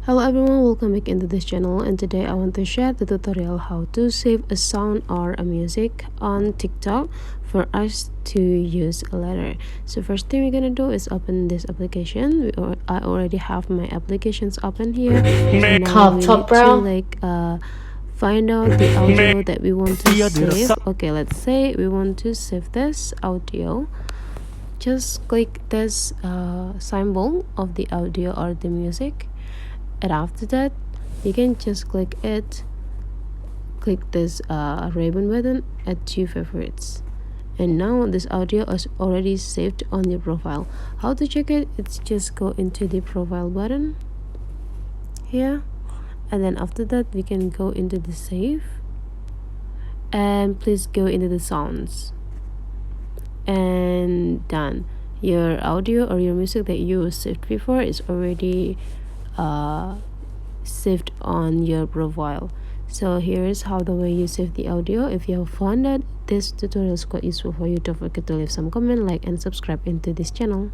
Hello everyone, welcome back into this channel, and today I want to share the tutorial how to save a sound or a music on TikTok for us to use later. So first thing we're gonna do is open this application. I already have my applications open here. So now we need to find out the audio that we want to save. Okay, let's say we want to save this audio. Just click this symbol of the audio or the music, and after that you can just click this ribbon button, add to favorites, and now this audio is already saved on your profile. How to check it? It's just go into the profile button here, and then after that we can go into the save, and please go into the sounds, and done. Your audio or your music that you saved before is already saved on your profile. So here is how the way you save the audio. If you have found that this tutorial is quite useful for you, don't forget to leave some comment, like, and subscribe into this channel.